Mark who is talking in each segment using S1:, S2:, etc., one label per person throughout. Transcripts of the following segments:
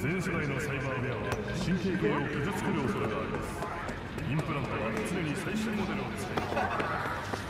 S1: 全世代のサイバーウェアは神経系を傷つける恐れがあります。インプラントは常に最新モデルを使います。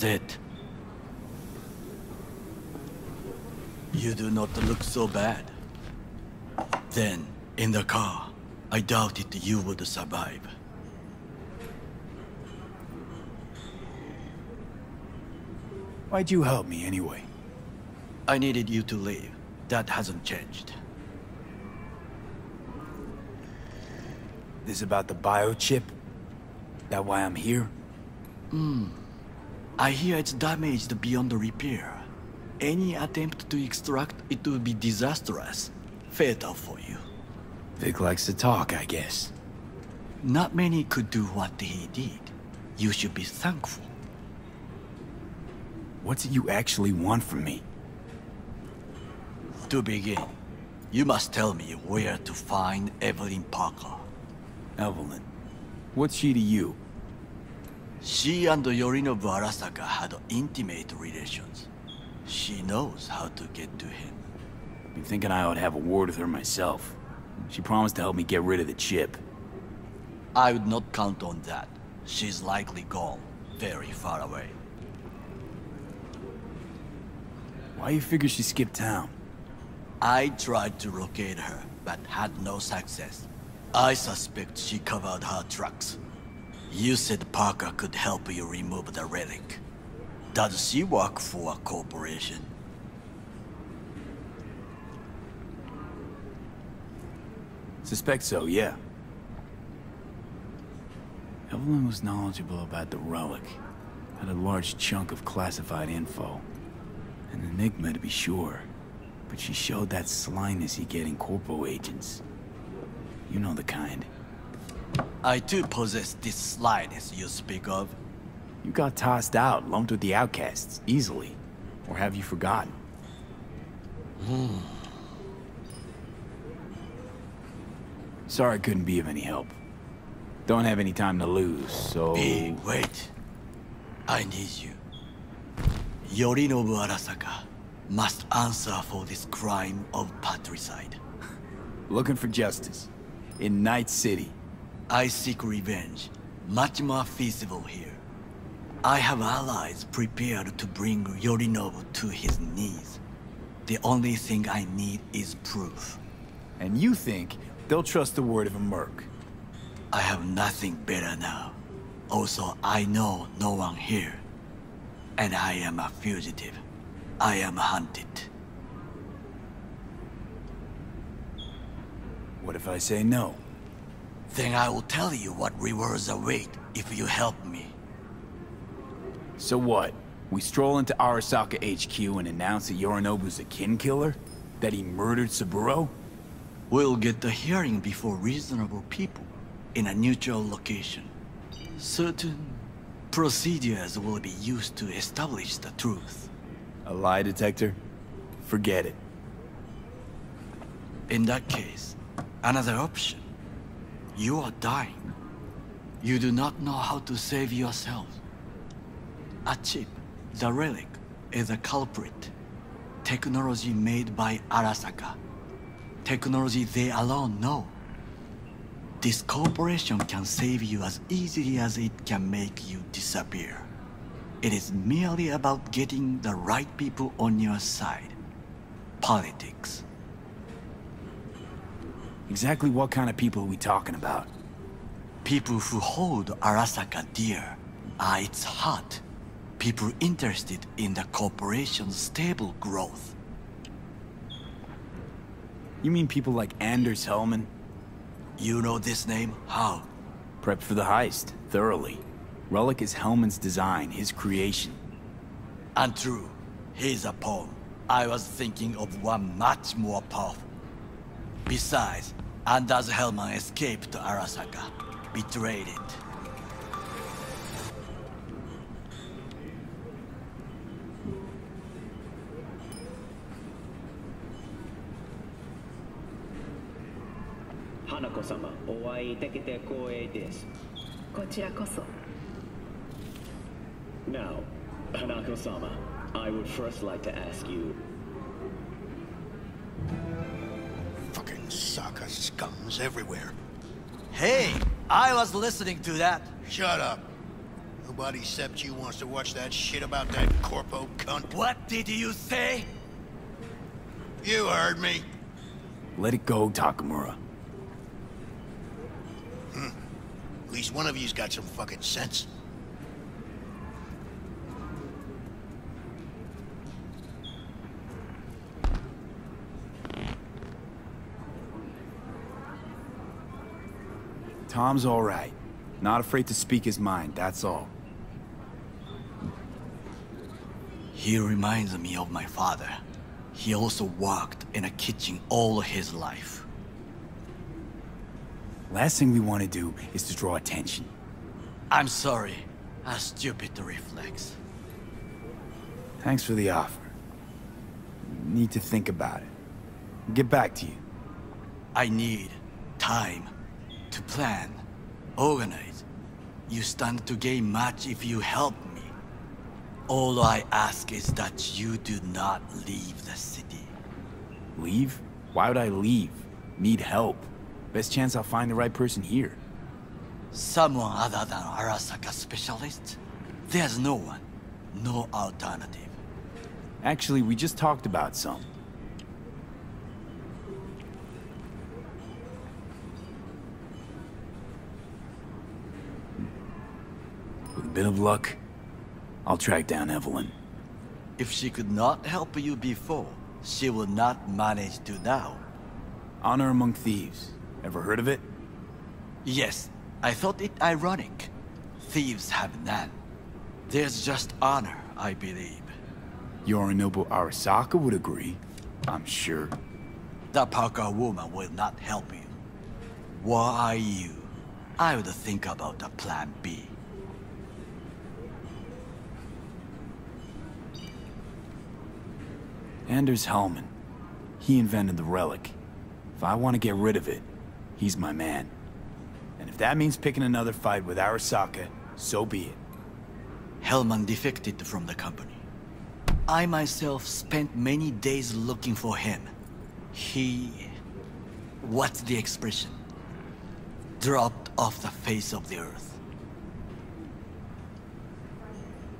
S2: Sit. You do not look so bad. Then, in the car, I doubted you would survive.
S3: Why'd you help me anyway?
S2: I needed you to leave. That hasn't changed.
S3: This about the biochip? That why I'm here?
S2: I hear it's damaged beyond repair. Any attempt to extract it would be disastrous. Fatal for you.
S3: Vic likes to talk, I guess.
S2: Not many could do what he did. You should be thankful.
S3: What's it you actually want from me?
S2: To begin, you must tell me where to find Evelyn Parker.
S3: Evelyn. What's she to you?
S2: She and Yorinobu Arasaka had intimate relations. She knows how to get to him.
S3: Been thinking I ought to have a word with her myself. She promised to help me get rid of the chip.
S2: I would not count on that. She's likely gone, very far away.
S3: Why you figure she skipped town?
S2: I tried to locate her, but had no success. I suspect she covered her tracks. You said Parker could help you remove the relic. Does she work for a corporation?
S3: Suspect so, yeah. Evelyn was knowledgeable about the relic. Had a large chunk of classified info. An enigma to be sure. But she showed that slyness you get in corpo agents. You know the kind.
S2: I too possess this slyness you speak of.
S3: You got tossed out, lumped with the outcasts, easily. Or have you forgotten? Sorry I couldn't be of any help. Don't have any time to lose, so...
S2: Hey, wait. I need you. Yorinobu Arasaka must answer for this crime of patricide.
S3: Looking for justice. In Night City.
S2: I seek revenge. Much more feasible here. I have allies prepared to bring Yorinobu to his knees. The only thing I need is proof.
S3: And you think they'll trust the word of a merc?
S2: I have nothing better now. Also, I know no one here. And I am a fugitive. I am hunted.
S3: What if I say no?
S2: Then I will tell you what rewards await if you help me.
S3: So what? We stroll into Arasaka HQ and announce that Yorinobu's a kin killer? That he murdered Saburo?
S2: We'll get the hearing before reasonable people, in a neutral location. Certain procedures will be used to establish the truth.
S3: A lie detector? Forget it.
S2: In that case, another option. You are dying. You do not know how to save yourself. A chip, the relic, is a culprit. Technology made by Arasaka. Technology they alone know. This corporation can save you as easily as it can make you disappear. It is merely about getting the right people on your side. Politics.
S3: Exactly what kind of people are we talking about?
S2: People who hold Arasaka dear are its heart. People interested in the corporation's stable growth.
S3: You mean people like Anders Hellman?
S2: You know this name? How?
S3: Prepped for the heist, thoroughly. Relic is Hellman's design, his creation.
S2: Untrue. He's a pawn. I was thinking of one much more powerful. Besides, Anders Hellman escaped to Arasaka. Betrayed it.
S4: Hanako-sama, お会いできて光栄です。
S5: こちらこそ。
S4: Now, Hanako-sama, I would first like to ask you.
S6: Fucking Saka scums everywhere.
S2: Hey! I was listening to that.
S6: Shut up. Nobody except you wants to watch that shit about that corpo cunt.
S2: What did you say?
S6: You heard me.
S3: Let it go, Takemura.
S6: At least one of you's got some fucking sense.
S3: Tom's all right. Not afraid to speak his mind, that's all.
S2: He reminds me of my father. He also worked in a kitchen all his life.
S3: Last thing we want to do is to draw attention.
S2: I'm sorry. A stupid reflex.
S3: Thanks for the offer. Need to think about it. Get back to you.
S2: I need time to plan, organize. You stand to gain much if you help me. All I ask is that you do not leave the city.
S3: Leave? Why would I leave? Need help. Best chance I'll find the right person here.
S2: Someone other than Arasaka specialist? There's no one. No alternative.
S3: Actually, we just talked about some. With a bit of luck, I'll track down Evelyn.
S2: If she could not help you before, she will not manage to now.
S3: Honor among thieves. Ever heard of it?
S2: Yes, I thought it ironic. Thieves have none. There's just honor, I believe.
S3: Yorinobu Arasaka would agree, I'm sure.
S2: The Parker woman will not help you. Were I you, I would think about a plan B.
S3: Anders Hellman. He invented the relic. If I want to get rid of it, he's my man. And if that means picking another fight with Arasaka, so be it.
S2: Hellman defected from the company. I myself spent many days looking for him. He What's the expression? Dropped off the face of the earth.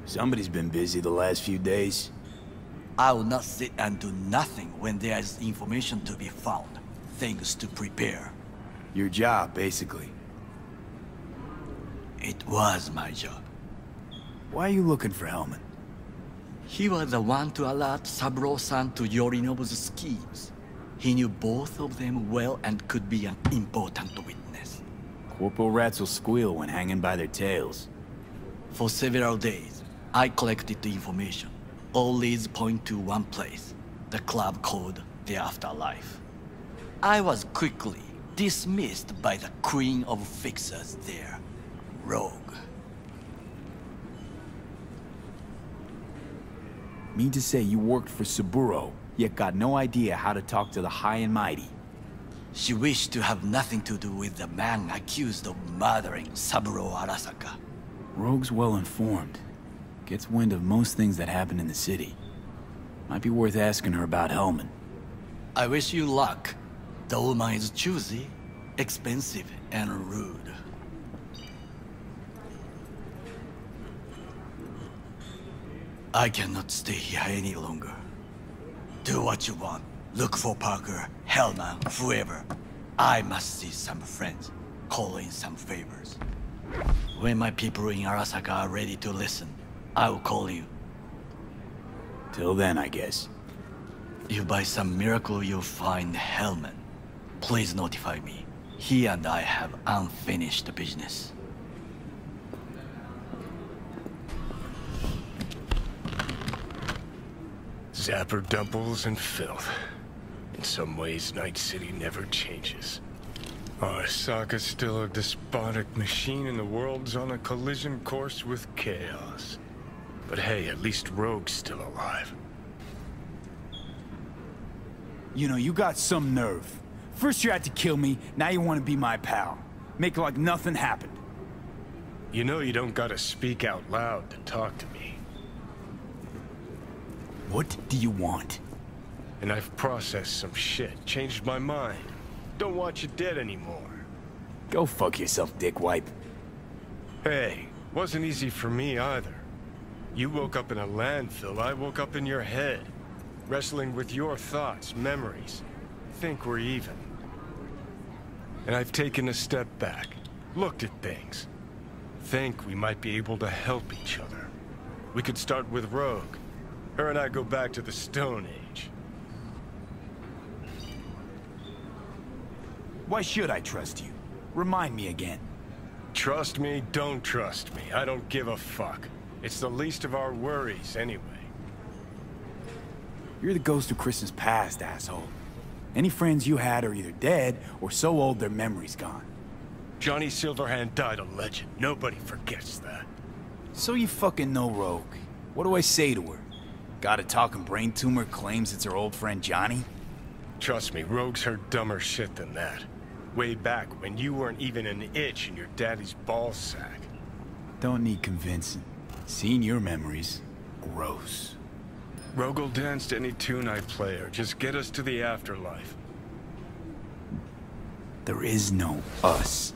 S3: Somebody's been busy the last few days.
S2: I will not sit and do nothing when there is information to be found. Things to prepare.
S3: Your job, basically.
S2: It was my job.
S3: Why are you looking for Hellman?
S2: He was the one to alert Saburo-san to Yorinobu's schemes. He knew both of them well and could be an important witness.
S3: Corporal rats will squeal when hanging by their tails.
S2: For several days, I collected the information. All leads point to one place, the club called the Afterlife. I was quickly dismissed by the queen of fixers there, Rogue.
S3: Mean to say you worked for Saburo, yet got no idea how to talk to the high and mighty.
S2: She wished to have nothing to do with the man accused of murdering Saburo Arasaka.
S3: Rogue's well informed. Gets wind of most things that happen in the city. Might be worth asking her about Hellman.
S2: I wish you luck. The woman is choosy, expensive, and rude. I cannot stay here any longer. Do what you want. Look for Parker, Hellman, whoever. I must see some friends, call in some favors. When my people in Arasaka are ready to listen, I will call you.
S3: Till then, I guess.
S2: If by some miracle you find Hellman, please notify me. He and I have unfinished business.
S5: Zapper dumples and filth. In some ways, Night City never changes. Arasaka's still a despotic machine and the world's on a collision course with chaos. But hey, at least Rogue's still alive.
S3: You know, you got some nerve. First you had to kill me, now you want to be my pal. Make like nothing happened.
S5: You know you don't gotta speak out loud to talk to me.
S3: What do you want?
S5: And I've processed some shit, changed my mind. Don't want you dead anymore.
S3: Go fuck yourself, dickwipe.
S5: Hey, wasn't easy for me either. You woke up in a landfill, I woke up in your head. Wrestling with your thoughts, memories. Think we're even. And I've taken a step back, looked at things. Think we might be able to help each other. We could start with Rogue. Her and I go back to the Stone Age.
S3: Why should I trust you? Remind me again.
S5: Trust me, don't trust me. I don't give a fuck. It's the least of our worries, anyway.
S3: You're the ghost of Christmas past, asshole. Any friends you had are either dead or so old their memory's gone.
S5: Johnny Silverhand died a legend. Nobody forgets that.
S3: So you fucking know Rogue. What do I say to her? Got a talking brain tumor claims it's her old friend Johnny?
S5: Trust me, Rogue's heard dumber shit than that. Way back when you weren't even an itch in your daddy's ball sack.
S3: Don't need convincing. Seeing your memories, gross.
S5: Rogue will dance to any tune I play her. Just get us to the afterlife.
S3: There is no us.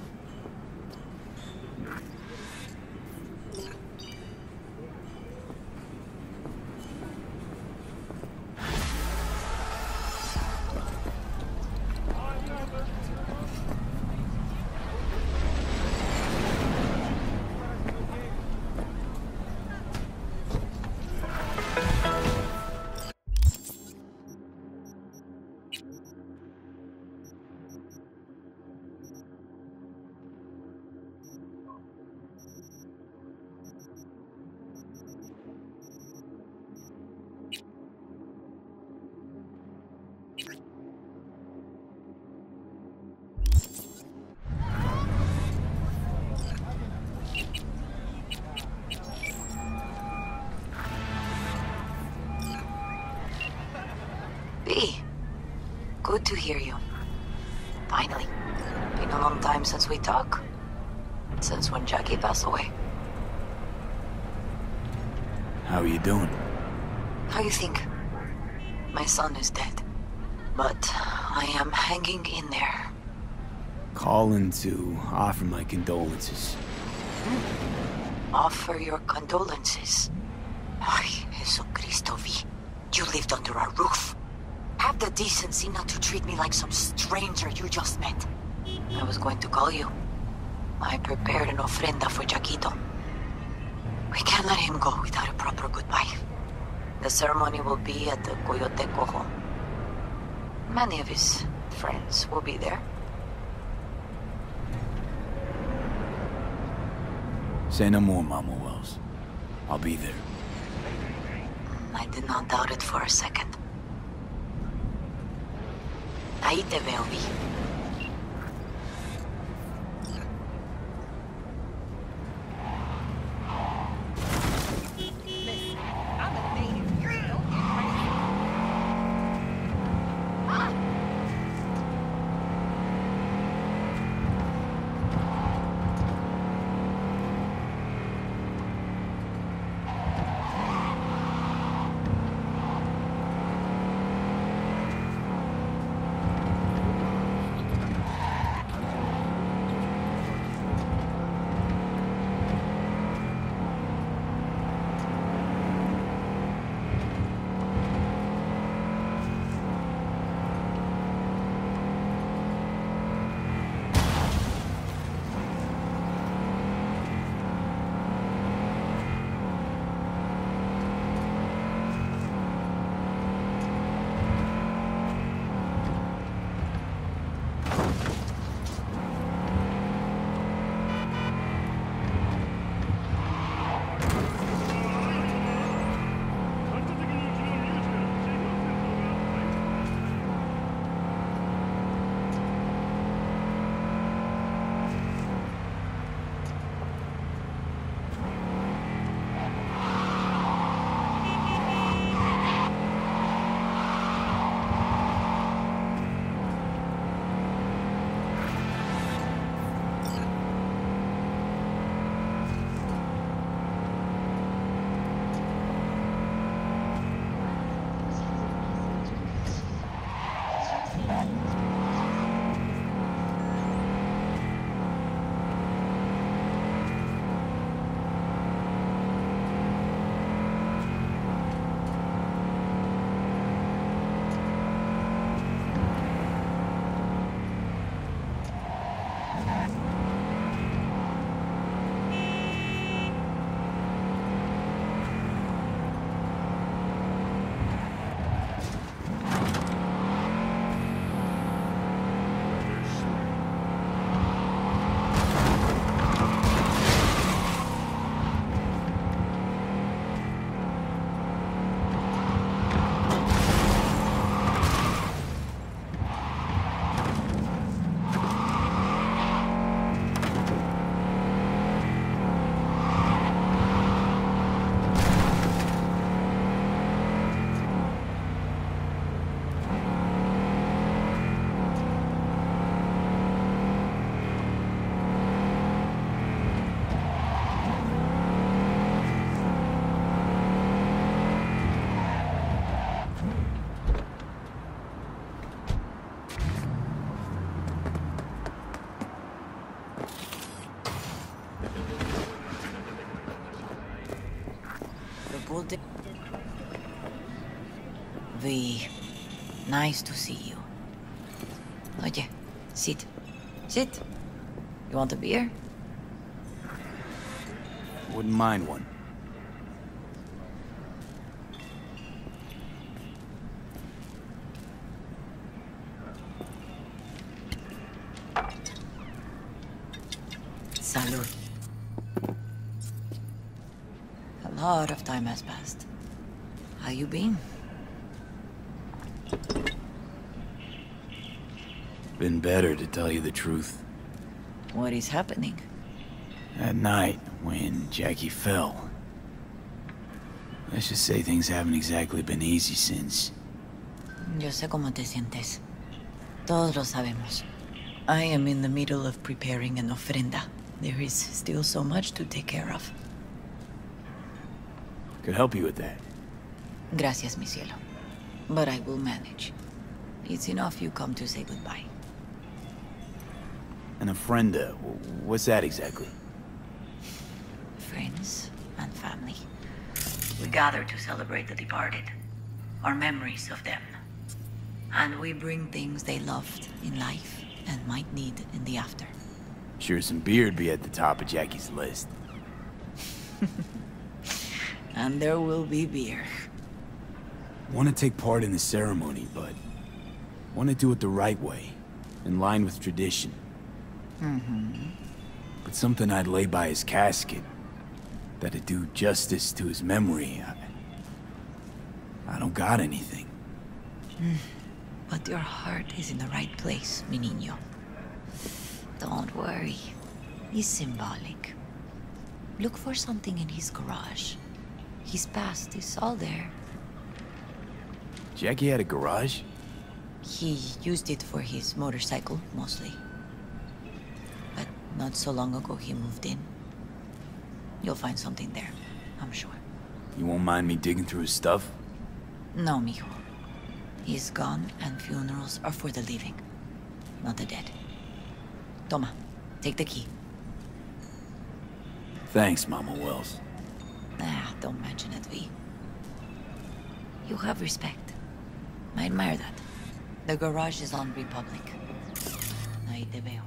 S7: Good to hear you. Finally. Been a long time since we talked. Since when Jackie passed away.
S3: How are you doing?
S7: How you think? My son is dead. But I am hanging in there.
S3: Calling to offer my condolences.
S7: Offer your condolences. Ay, Jesucristo vi. You lived under our roof. Have the decency not to treat me like some stranger you just met. I was going to call you. I prepared an ofrenda for Jaquito. We can't let him go without a proper goodbye. The ceremony will be at the Coyote Cojo. Many of his friends will be there.
S3: Say no more, Mama Wells. I'll be there.
S7: I did not doubt it for a second. Ahí te veo, Vi. V, nice to see you. Oye, sit. Sit. You want a beer?
S3: Wouldn't mind one.
S7: Salud. A lot of time has passed. How you been?
S3: Been better, to tell you the truth.
S7: What is happening?
S3: That night, when Jackie fell. Let's just say things haven't exactly been easy since.
S7: Yo sé cómo te sientes. Todos lo sabemos. I am in the middle of preparing an ofrenda. There is still so much to take care of.
S3: Could help you with that.
S7: Gracias, mi cielo. But I will manage. It's enough you come to say goodbye.
S3: And a friend, what's that exactly?
S7: Friends and family. We gather to celebrate the departed, our memories of them. And we bring things they loved in life and might need in the after.
S3: Sure some beer'd be at the top of Jackie's list.
S7: And there will be beer.
S3: Want to take part in the ceremony, but want to do it the right way, in line with tradition. But something I'd lay by his casket, that'd do justice to his memory, I don't got anything.
S7: But your heart is in the right place, mi niño. Don't worry. He's symbolic. Look for something in his garage. His past is all there.
S3: Jackie had a garage?
S7: He used it for his motorcycle, mostly. But not so long ago he moved in. You'll find something there, I'm sure.
S3: You won't mind me digging through his stuff?
S7: No, mijo. He's gone and funerals are for the living, not the dead. Toma, take the key.
S3: Thanks, Mama Wells.
S7: Don't mention it, V. You have respect. I admire that. The garage is on Republic. Ahí te veo.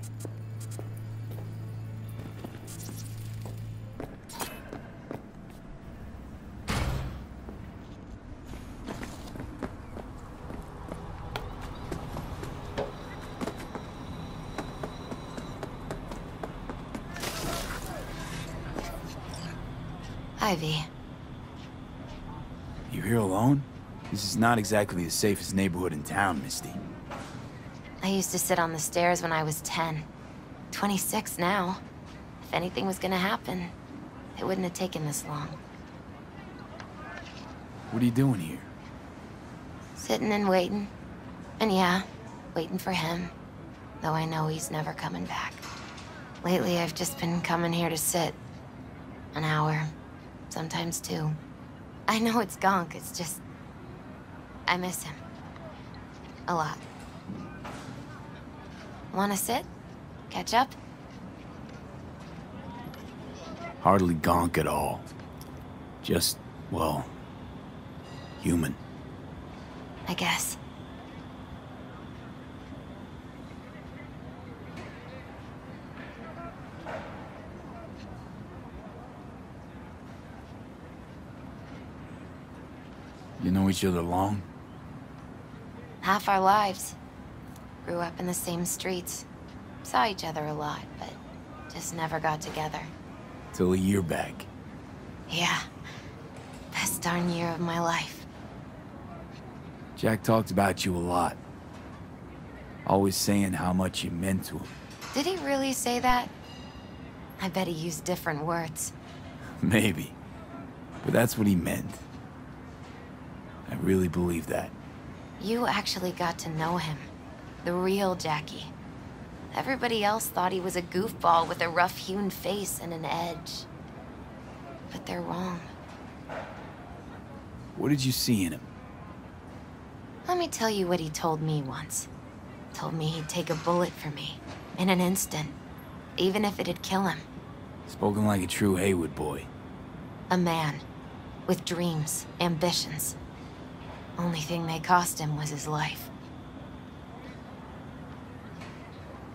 S7: Ivy.
S3: You here alone? This is not exactly the safest neighborhood in town, Misty.
S8: I used to sit on the stairs when I was 10. 26 now. If anything was gonna happen, it wouldn't have taken this long.
S3: What are you doing here?
S8: Sitting and waiting. And yeah, waiting for him. Though I know he's never coming back. Lately, I've just been coming here to sit. An hour. Sometimes 2. I know it's gunk, it's just... I miss him. A lot. Wanna sit? Catch up?
S3: Hardly gonk at all. Just, well, human.
S8: I guess.
S3: You know each other long?
S8: Half our lives. Grew up in the same streets. Saw each other a lot, but just never got together.
S3: Till a year back.
S8: Yeah. Best darn year of my life.
S3: Jack talked about you a lot. Always saying how much you meant to him.
S8: Did he really say that? I bet he used different words.
S3: Maybe. But that's what he meant. I really believe that.
S8: You actually got to know him. The real Jackie. Everybody else thought he was a goofball with a rough-hewn face and an edge. But they're wrong.
S3: What did you see in him?
S8: Let me tell you what he told me once. Told me he'd take a bullet for me. In an instant. Even if it'd kill him.
S3: Spoken like a true Haywood boy.
S8: A man. With dreams, ambitions. Only thing they cost him was his life.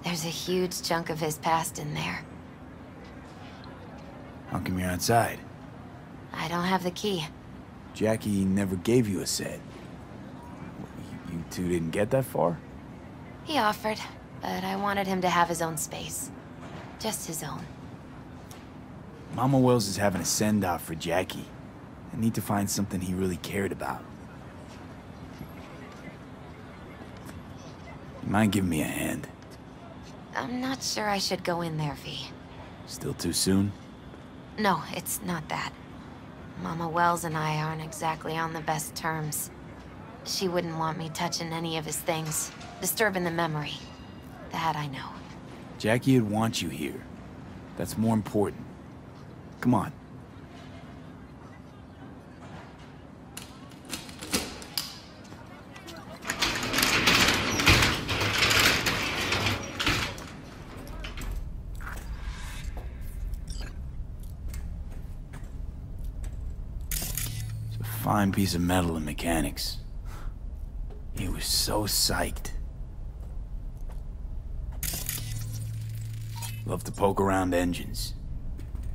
S8: There's a huge chunk of his past in there.
S3: How come you're outside?
S8: I don't have the key.
S3: Jackie never gave you a set. You two didn't get that far?
S8: He offered, but I wanted him to have his own space. Just his own.
S3: Mama Wells is having a send-off for Jackie. I need to find something he really cared about. You mind giving me a hand?
S8: I'm not sure I should go in there, V.
S3: Still too soon?
S8: No, it's not that. Mama Wells and I aren't exactly on the best terms. She wouldn't want me touching any of his things, disturbing the memory. That I know.
S3: Jackie would want you here. That's more important. Come on. fine piece of metal in mechanics. He was so psyched. Loved to poke around engines.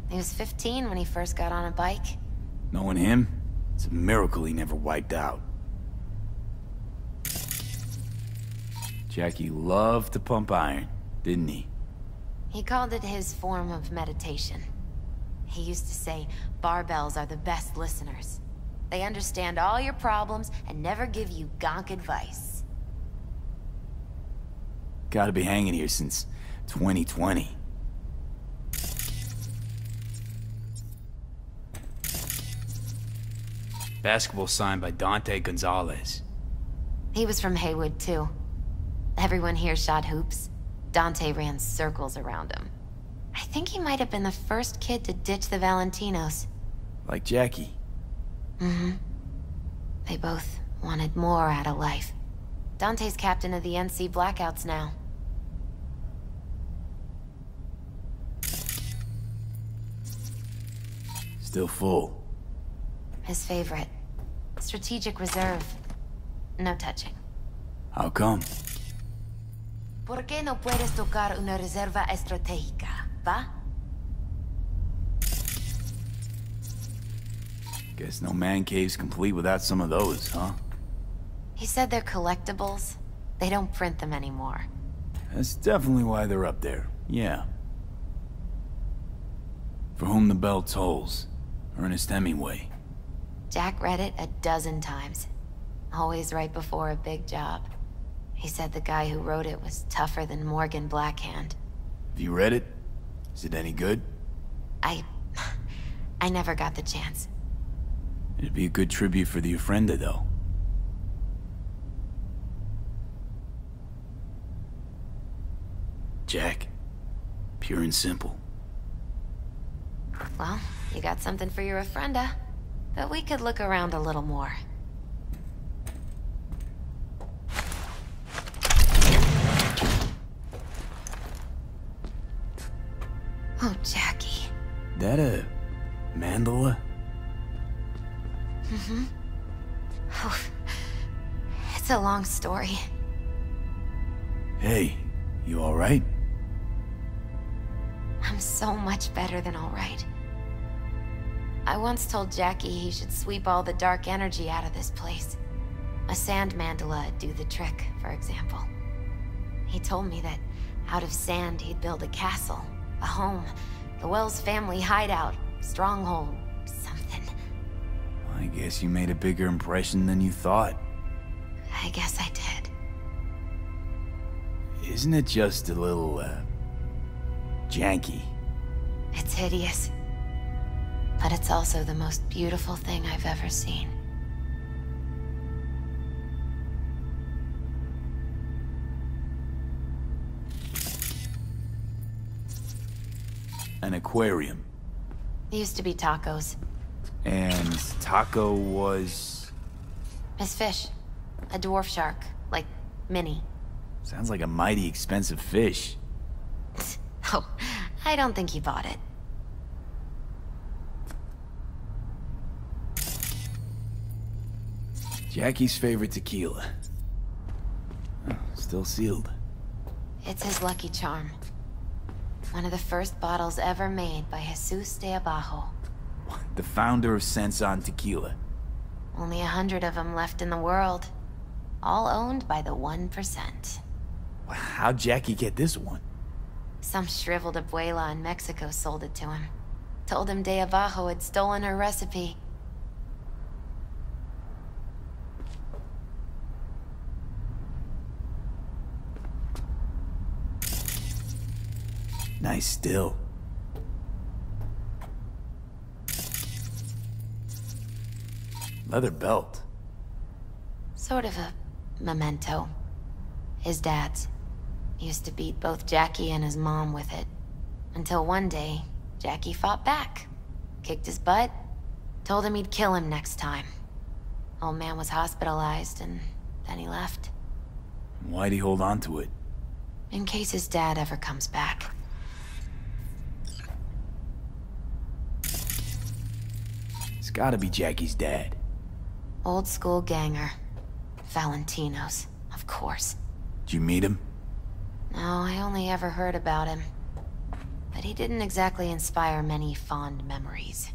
S8: He was 15 when he first got on a bike.
S3: Knowing him, it's a miracle he never wiped out. Jackie loved to pump iron, didn't he?
S8: He called it his form of meditation. He used to say barbells are the best listeners. They understand all your problems and never give you gonk advice.
S3: Gotta be hanging here since 2020. Basketball signed by Dante Gonzalez.
S8: He was from Haywood, too. Everyone here shot hoops. Dante ran circles around him. I think he might have been the first kid to ditch the Valentinos.
S3: Like Jackie.
S8: Mm-hmm. They both wanted more out of life. Dante's captain of the NC Blackouts now.
S3: Still full.
S8: His favorite. Strategic reserve. No touching.
S3: How come?
S8: ¿Por qué no puedes tocar una reserva estratégica, va?
S3: Guess no man cave's complete without some of those, huh?
S8: He said they're collectibles. They don't print them anymore.
S3: That's definitely why they're up there, yeah. For whom the bell tolls. Ernest Hemingway.
S8: Jack read it a dozen times. Always right before a big job. He said the guy who wrote it was tougher than Morgan Blackhand.
S3: Have you read it? Is it any good?
S8: I never got the chance.
S3: It'd be a good tribute for the Ofrenda, though. Jack. Pure and simple.
S8: Well, you got something for your Ofrenda. But we could look around a little more. Oh, Jackie.
S3: That a mandala?
S8: Mm-hmm. Oh, it's a long story.
S3: Hey, you alright?
S8: I'm so much better than alright. I once told Jackie he should sweep all the dark energy out of this place. A sand mandala'd do the trick, for example. He told me that out of sand he'd build a castle, a home, the Wells family hideout, stronghold, something.
S3: I guess you made a bigger impression than you thought.
S8: I guess I did.
S3: Isn't it just a little, janky?
S8: It's hideous. But it's also the most beautiful thing I've ever seen.
S3: An aquarium.
S8: It used to be Taco's.
S3: And Taco was...
S8: His fish. A dwarf shark. Like, mini.
S3: Sounds like a mighty expensive fish.
S8: Oh, I don't think he bought it.
S3: Jackie's favorite tequila. Oh, still sealed.
S8: It's his lucky charm. One of the first bottles ever made by Jesus de Abajo.
S3: The founder of Sensan Tequila.
S8: Only 100 of them left in the world. All owned by the 1%.
S3: How'd Jackie get this one?
S8: Some shriveled abuela in Mexico sold it to him. Told him de Abajo had stolen her recipe.
S3: Nice still. Leather belt.
S8: Sort of a memento. His dad's. Used to beat both Jackie and his mom with it. Until one day, Jackie fought back. Kicked his butt. Told him he'd kill him next time. Old man was hospitalized and then he left.
S3: Why'd he hold on to it?
S8: In case his dad ever comes back.
S3: It's gotta be Jackie's dad.
S8: Old school ganger. Valentino's, of course.
S3: Did you meet him?
S8: No, I only ever heard about him. But he didn't exactly inspire many fond memories.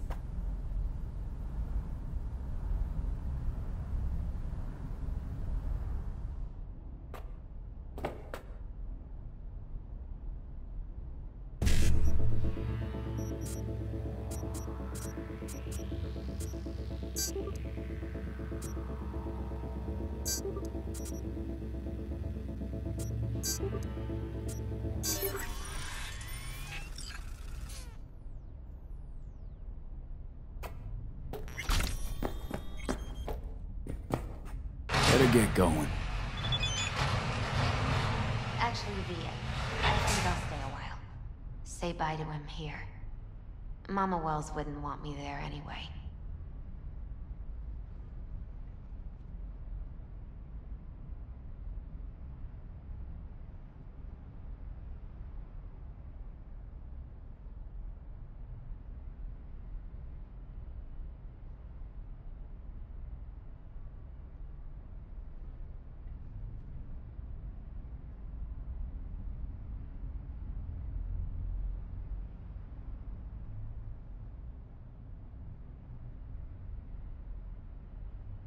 S3: Better get going.
S8: Actually, I think I'll stay a while. Say bye to him here. Mama Wells wouldn't want me there anyway.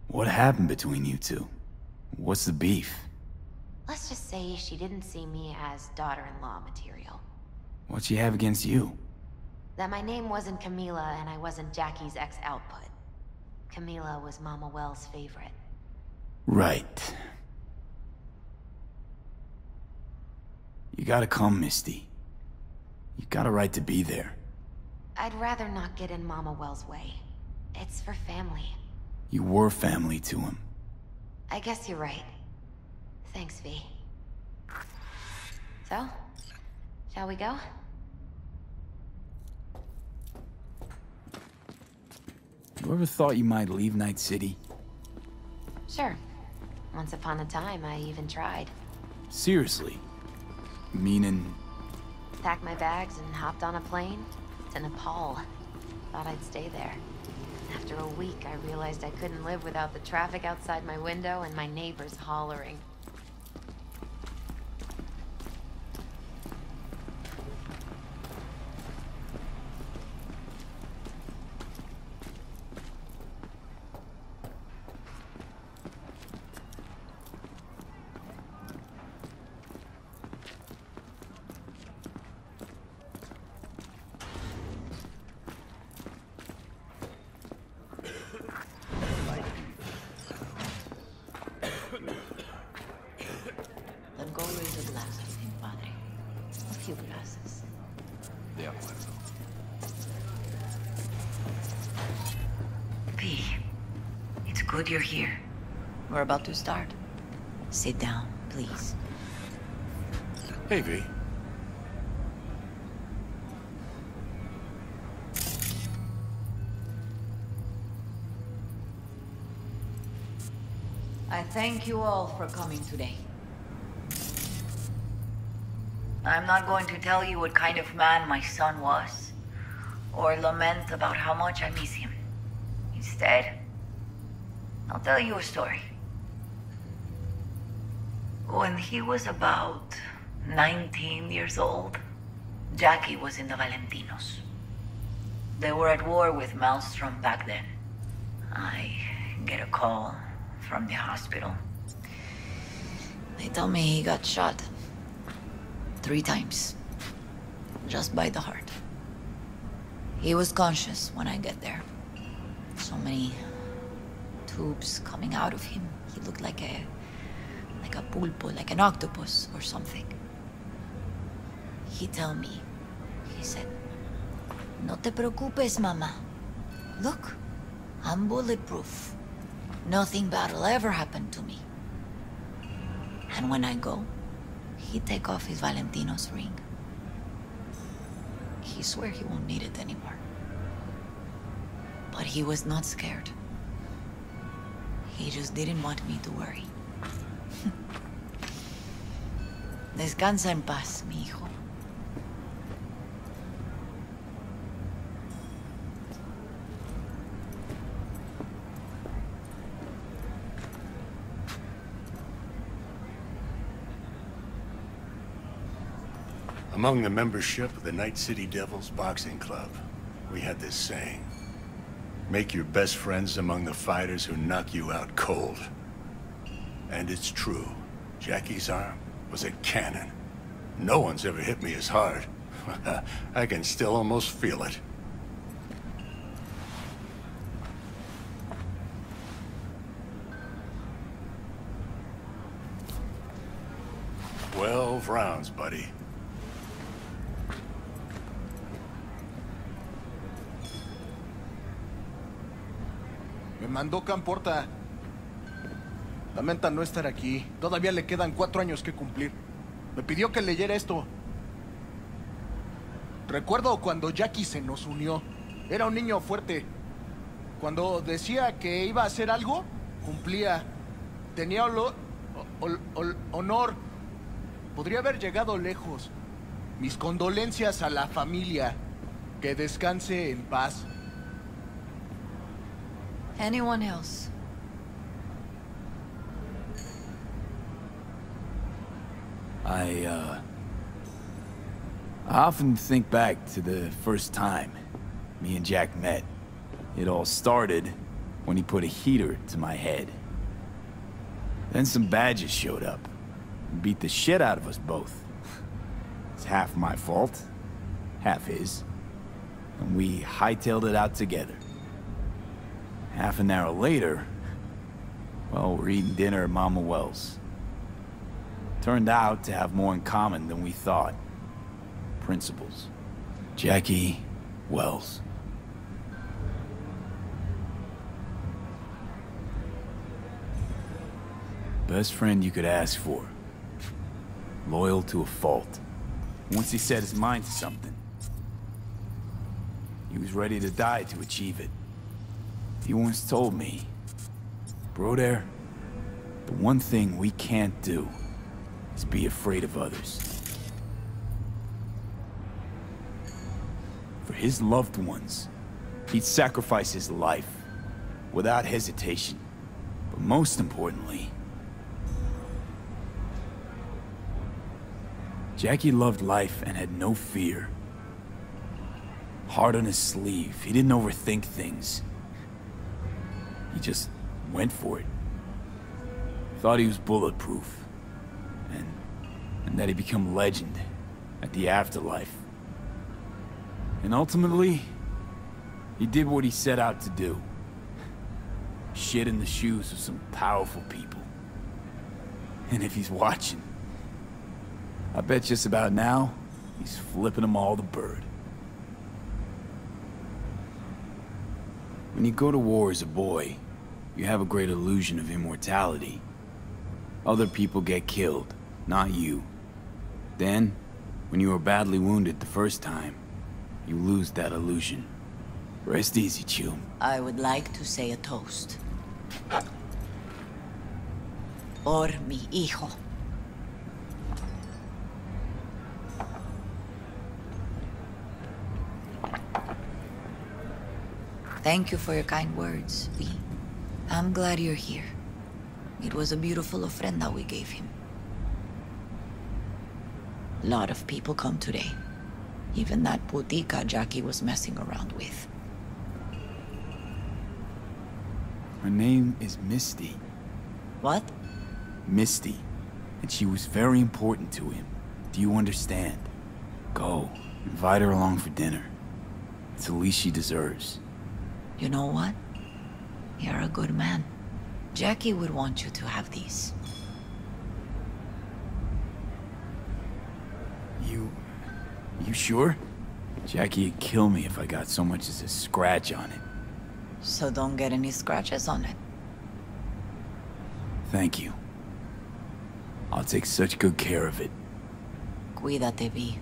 S3: What happened between you two? What's the beef?
S8: Let's just say she didn't see me as daughter-in-law material.
S3: What'd she have against you?
S8: That my name wasn't Camila and I wasn't Jackie's ex-output. Camila was Mama Wells' favorite.
S3: Right. You gotta come, Misty. You got a right to be there.
S8: I'd rather not get in Mama Wells' way. It's for family.
S3: You were family to him.
S8: I guess you're right. Thanks, V. So, shall we go?
S3: You ever thought you might leave Night City?
S8: Sure. Once upon a time, I even tried.
S3: Seriously? Meaning...
S8: Packed my bags and hopped on a plane to Nepal. Thought I'd stay there. After a week, I realized I couldn't live without the traffic outside my window and my neighbors hollering.
S7: Good you're here. We're about to start. Sit down, please.
S3: Hey, V.
S7: I thank you all for coming today. I'm not going to tell you what kind of man my son was, or lament about how much I miss him. Instead, I'll tell you a story. When he was about 19 years old, Jackie was in the Valentinos. They were at war with Maelstrom back then. I get a call from the hospital. They tell me he got shot 3 times, just by the heart. He was conscious when I get there. So many tubes coming out of him. He looked like a pulpo, like an octopus or something. He told me, he said, "No te preocupes, mama. Look, I'm bulletproof. Nothing bad will ever happen to me." And when I go, he take off his Valentino's ring. He swear he won't need it anymore. But he was not scared. He just didn't want me to worry. Descansa en paz, mi hijo.
S6: Among the membership of the Night City Devils Boxing Club, we had this saying. Make your best friends among the fighters who knock you out cold. And it's true. Jackie's arm was a cannon. No one's ever hit me as hard. I can still almost feel it. "12 rounds, buddy."
S9: Me mandó Camporta. Lamenta no estar aquí. Todavía le quedan 4 años que cumplir. Me pidió que leyera esto. Recuerdo cuando Jackie se nos unió. Era un niño fuerte. Cuando decía que iba a hacer algo, cumplía. Tenía honor. Podría haber llegado lejos. Mis condolencias a la familia. Que descanse en paz.
S7: Anyone else?
S3: I often think back to the first time me and Jack met. It all started when he put a heater to my head. Then some badges showed up and beat the shit out of us both. It's half my fault, half his. And we hightailed it out together. Half an hour later, well, we're eating dinner at Mama Wells. Turned out to have more in common than we thought. Principles. Jackie Wells. Best friend you could ask for. Loyal to a fault. Once he set his mind to something, he was ready to die to achieve it. He once told me, "Bro there, the one thing we can't do is be afraid of others." For his loved ones, he'd sacrifice his life without hesitation. But most importantly, Jackie loved life and had no fear. Heart on his sleeve, he didn't overthink things. He just went for it. Thought he was bulletproof. And that he'd become legend at the afterlife. And ultimately, he did what he set out to do. Shit in the shoes of some powerful people. And if he's watching, I bet just about now, he's flipping them all the bird. When you go to war as a boy, you have a great illusion of immortality. Other people get killed, not you. Then, when you are badly wounded the first time, you lose that illusion. Rest easy, Chum.
S7: I would like to say a toast. Por mi hijo. Thank you for your kind words, V. I'm glad you're here. It was a beautiful ofrenda we gave him. A lot of people come today. Even that putica Jackie was messing around with.
S3: Her name is Misty.
S7: What?
S3: Misty. And she was very important to him. Do you understand? Go. Invite her along for dinner. It's the least she deserves.
S7: You know what? You're a good man. Jackie would want you to have these.
S3: You sure? Jackie'd kill me if I got so much as a scratch on it.
S7: So don't get any scratches on it.
S3: Thank you. I'll take such good care of it.
S7: Cuídate, V.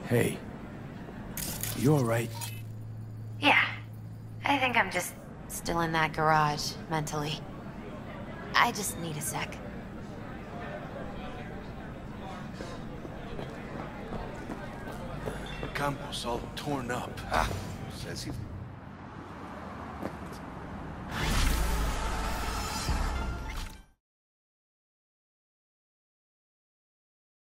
S3: Hey. You alright?
S8: Yeah. I think I'm just still in that garage, mentally. I just need a sec.
S10: Campos all torn up. Ah, says he